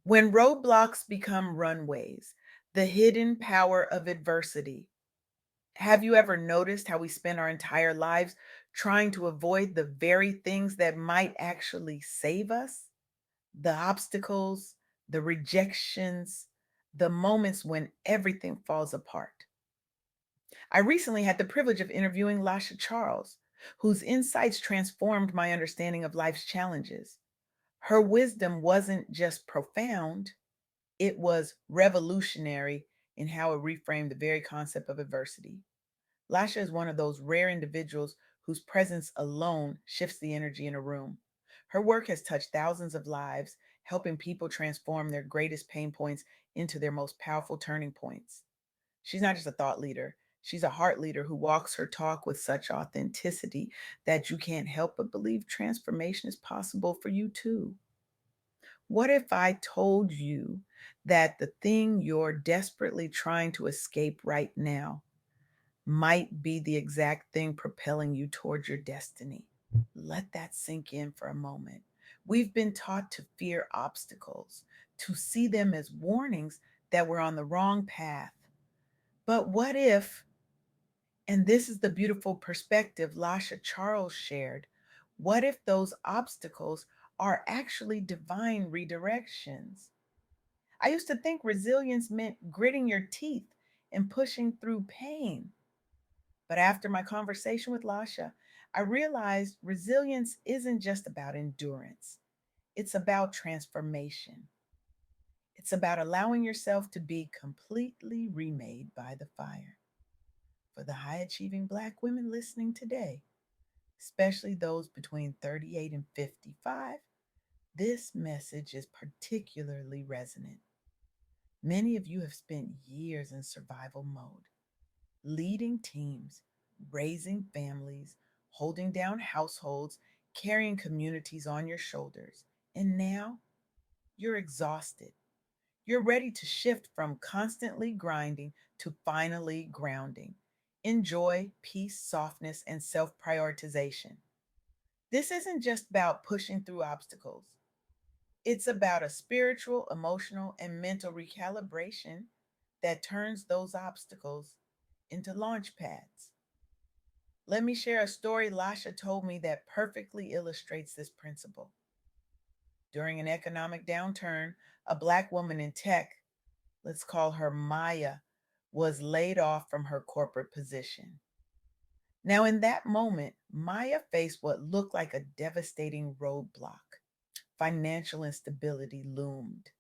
When roadblocks become runways, the hidden power of adversity. Have you ever noticed how we spend our entire lives trying to avoid the very things that might actually save us? The obstacles, the rejections, the moments when everything falls apart. I recently had the privilege of interviewing Lasha Charles, whose insights transformed my understanding of life's challenges. Her wisdom wasn't just profound, it was revolutionary in how it reframed the very concept of adversity. Lasha is one of those rare individuals whose presence alone shifts the energy in a room. Her work has touched thousands of lives, helping people transform their greatest pain points into their most powerful turning points. She's not just a thought leader, she's a heart leader who walks her talk with such authenticity that you can't help but believe transformation is possible for you too. What if I told you that the thing you're desperately trying to escape right now might be the exact thing propelling you towards your destiny? Let that sink in for a moment. We've been taught to fear obstacles, to see them as warnings that we're on the wrong path. But what if, and this is the beautiful perspective Lasha Charles shared, what if those obstacles are actually divine redirections? I used to think resilience meant gritting your teeth and pushing through pain. But after my conversation with Lasha, I realized resilience isn't just about endurance, it's about transformation. It's about allowing yourself to be completely remade by the fire. For the high achieving Black women listening today, especially those between 38 and 55, this message is particularly resonant. Many of you have spent years in survival mode, leading teams, raising families, holding down households, carrying communities on your shoulders. And now you're exhausted. You're ready to shift from constantly grinding to finally grounding. Enjoy peace, softness, and self prioritization. This isn't just about pushing through obstacles, it's about a spiritual, emotional, and mental recalibration that turns those obstacles into launch pads. Let me share a story Lasha told me that perfectly illustrates this principle. During an economic downturn, a Black woman in tech, let's call her Maya, was laid off from her corporate position. Now, in that moment, Maya faced what looked like a devastating roadblock. Financial instability loomed.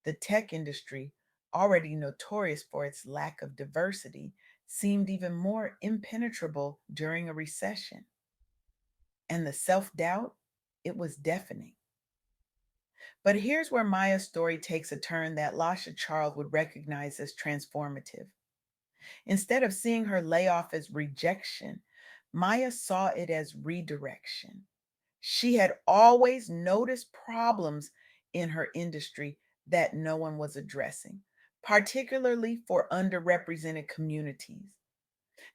The tech industry, already notorious for its lack of diversity, seemed even more impenetrable during a recession. And the self doubt, it was deafening. But here's where Maya's story takes a turn that Lasha Charles would recognize as transformative. Instead of seeing her layoff as rejection, Maya saw it as redirection. She had always noticed problems in her industry that no one was addressing, particularly for underrepresented communities.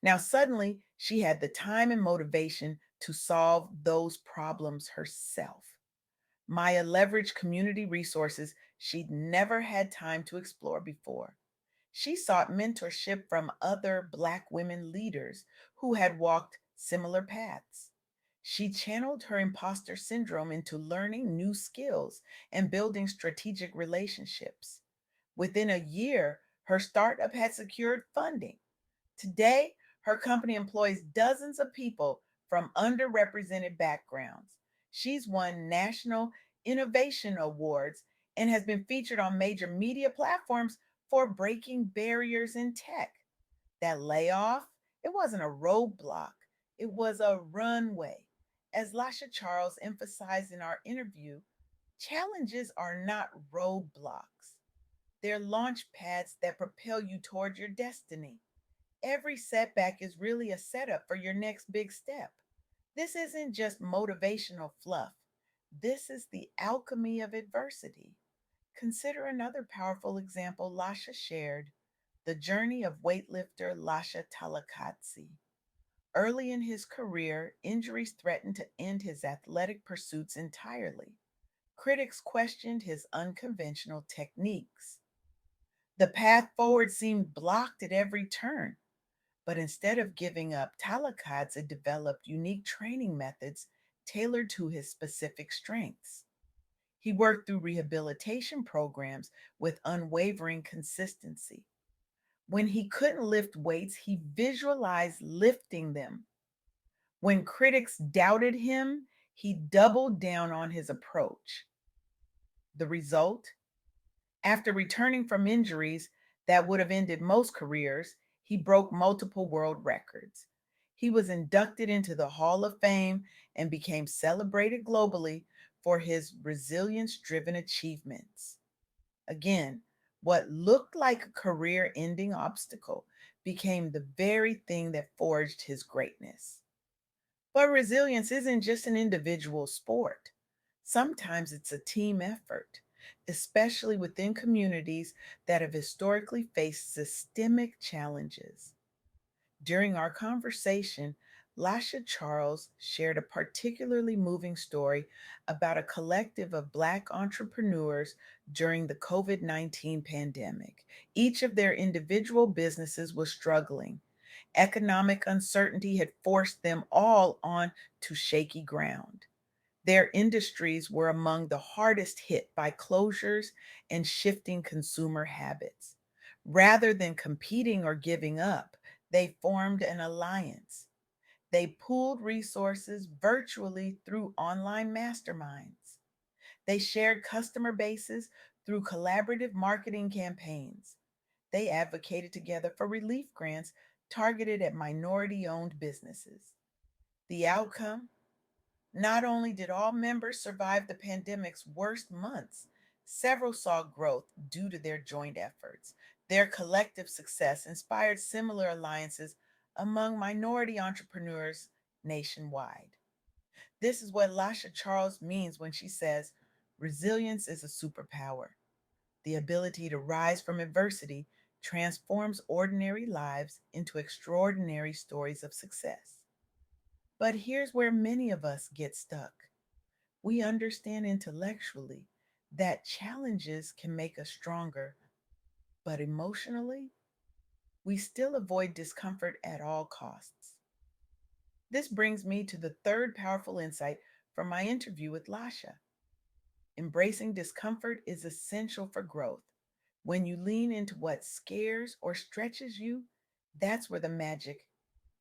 Now, suddenly, she had the time and motivation to solve those problems herself. Maya leveraged community resources she'd never had time to explore before. She sought mentorship from other Black women leaders who had walked similar paths. She channeled her imposter syndrome into learning new skills and building strategic relationships. Within a year, her startup had secured funding. Today, her company employs dozens of people from underrepresented backgrounds. She's won national innovation awards and has been featured on major media platforms for breaking barriers in tech. That layoff, it wasn't a roadblock, it was a runway. As Lasha Charles emphasized in our interview, challenges are not roadblocks. They're launch pads that propel you toward your destiny. Every setback is really a setup for your next big step. This isn't just motivational fluff. This is the alchemy of adversity. Consider another powerful example Lasha shared, the journey of weightlifter Lasha Talakatsi. Early in his career, injuries threatened to end his athletic pursuits entirely. Critics questioned his unconventional techniques. The path forward seemed blocked at every turn, but instead of giving up, Talakadze developed unique training methods tailored to his specific strengths. He worked through rehabilitation programs with unwavering consistency. When he couldn't lift weights, he visualized lifting them. When critics doubted him, he doubled down on his approach. The result? After returning from injuries that would have ended most careers, he broke multiple world records. He was inducted into the Hall of Fame and became celebrated globally for his resilience driven achievements. Again, what looked like a career ending obstacle became the very thing that forged his greatness. But resilience isn't just an individual sport. Sometimes it's a team effort, especially within communities that have historically faced systemic challenges. During our conversation, Lasha Charles shared a particularly moving story about a collective of Black entrepreneurs during the COVID-19 pandemic. Each of their individual businesses was struggling. Economic uncertainty had forced them all on to shaky ground. Their industries were among the hardest hit by closures and shifting consumer habits. Rather than competing or giving up, they formed an alliance. They pooled resources virtually through online masterminds. They shared customer bases through collaborative marketing campaigns. They advocated together for relief grants targeted at minority owned businesses. The outcome? Not only did all members survive the pandemic's worst months, several saw growth due to their joint efforts. Their collective success inspired similar alliances among minority entrepreneurs nationwide. This is what Lasha Charles means when she says resilience is a superpower. The ability to rise from adversity transforms ordinary lives into extraordinary stories of success. But here's where many of us get stuck. We understand intellectually that challenges can make us stronger, but emotionally, we still avoid discomfort at all costs. This brings me to the third powerful insight from my interview with Lasha. Embracing discomfort is essential for growth. When you lean into what scares or stretches you, that's where the magic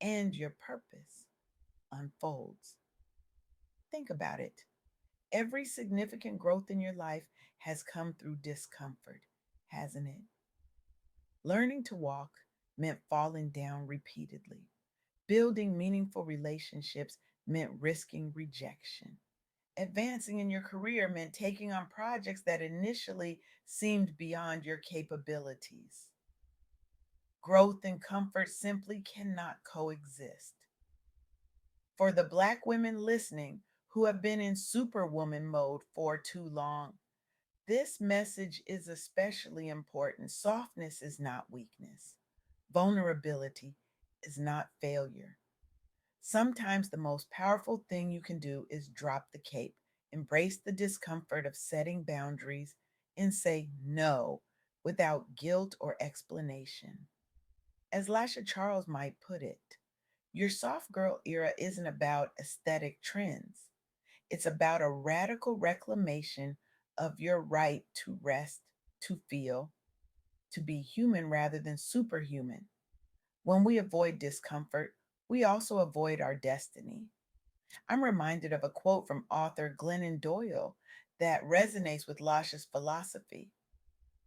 and your purpose unfolds. Think about it. Every significant growth in your life has come through discomfort, hasn't it? Learning to walk meant falling down repeatedly. Building meaningful relationships meant risking rejection. Advancing in your career meant taking on projects that initially seemed beyond your capabilities. Growth and comfort simply cannot coexist. For the Black women listening who have been in superwoman mode for too long, this message is especially important. Softness is not weakness, vulnerability is not failure. Sometimes the most powerful thing you can do is drop the cape, embrace the discomfort of setting boundaries, and say no without guilt or explanation. As Lasha Charles might put it, your soft girl era isn't about aesthetic trends. It's about a radical reclamation of your right to rest, to feel, to be human rather than superhuman. When we avoid discomfort, we also avoid our destiny. I'm reminded of a quote from author Glennon Doyle that resonates with Lasha's philosophy.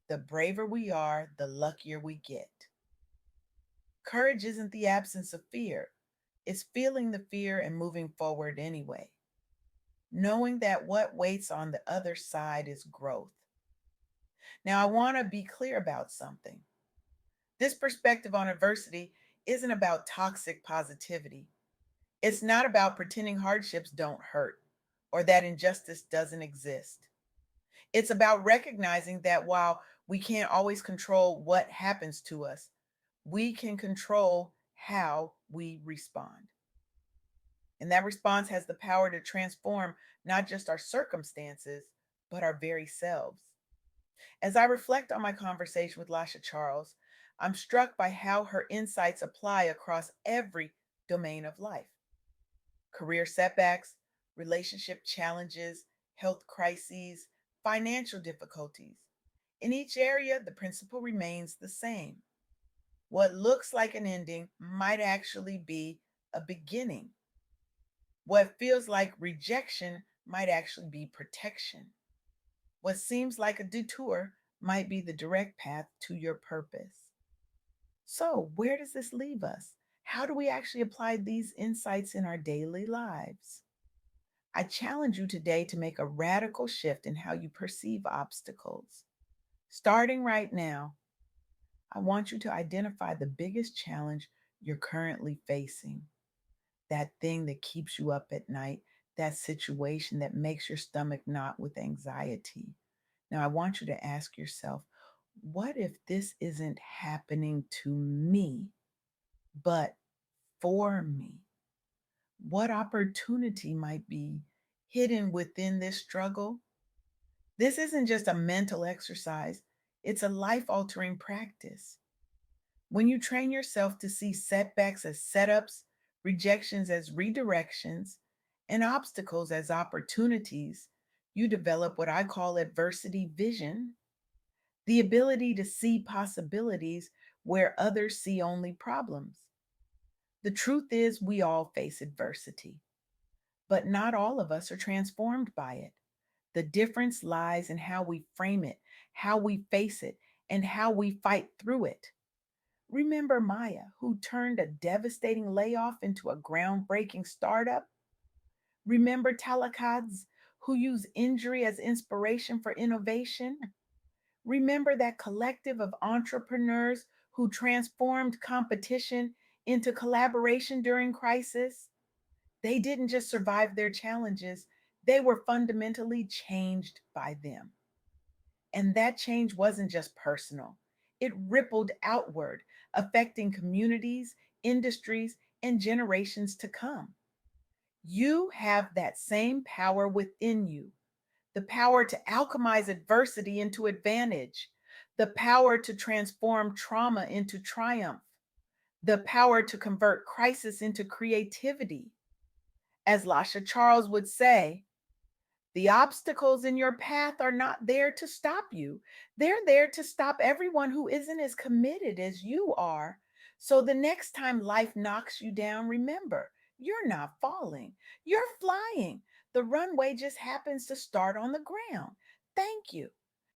The braver we are, the luckier we get. Courage isn't the absence of fear, it's feeling the fear and moving forward anyway, knowing that what waits on the other side is growth. Now, I want to be clear about something. This perspective on adversity isn't about toxic positivity. It's not about pretending hardships don't hurt or that injustice doesn't exist. It's about recognizing that while we can't always control what happens to us, we can control how we respond. And that response has the power to transform not just our circumstances, but our very selves. As I reflect on my conversation with Lasha Charles, I'm struck by how her insights apply across every domain of life: career setbacks, relationship challenges, health crises, financial difficulties. In each area, the principle remains the same. What looks like an ending might actually be a beginning. What feels like rejection might actually be protection. What seems like a detour might be the direct path to your purpose. So, where does this leave us? How do we actually apply these insights in our daily lives? I challenge you today to make a radical shift in how you perceive obstacles. Starting right now, I want you to identify the biggest challenge you're currently facing, that thing that keeps you up at night, that situation that makes your stomach knot with anxiety. Now, I want you to ask yourself, what if this isn't happening to me, but for me? What opportunity might be hidden within this struggle? This isn't just a mental exercise, it's a life altering practice. When you train yourself to see setbacks as setups, rejections as redirections, and obstacles as opportunities, you develop what I call adversity vision, the ability to see possibilities where others see only problems. The truth is, we all face adversity, but not all of us are transformed by it. The difference lies in how we frame it, how we face it, and how we fight through it. Remember Maya, who turned a devastating layoff into a groundbreaking startup? Remember Talakadz, who used injury as inspiration for innovation? Remember that collective of entrepreneurs who transformed competition into collaboration during crisis? They didn't just survive their challenges, they were fundamentally changed by them. And that change wasn't just personal, it rippled outward, affecting communities, industries, and generations to come. You have that same power within you, the power to alchemize adversity into advantage, the power to transform trauma into triumph, the power to convert crisis into creativity. As Lasha Charles would say, the obstacles in your path are not there to stop you. They're there to stop everyone who isn't as committed as you are. So the next time life knocks you down, remember, you're not falling, you're flying. The runway just happens to start on the ground. Thank you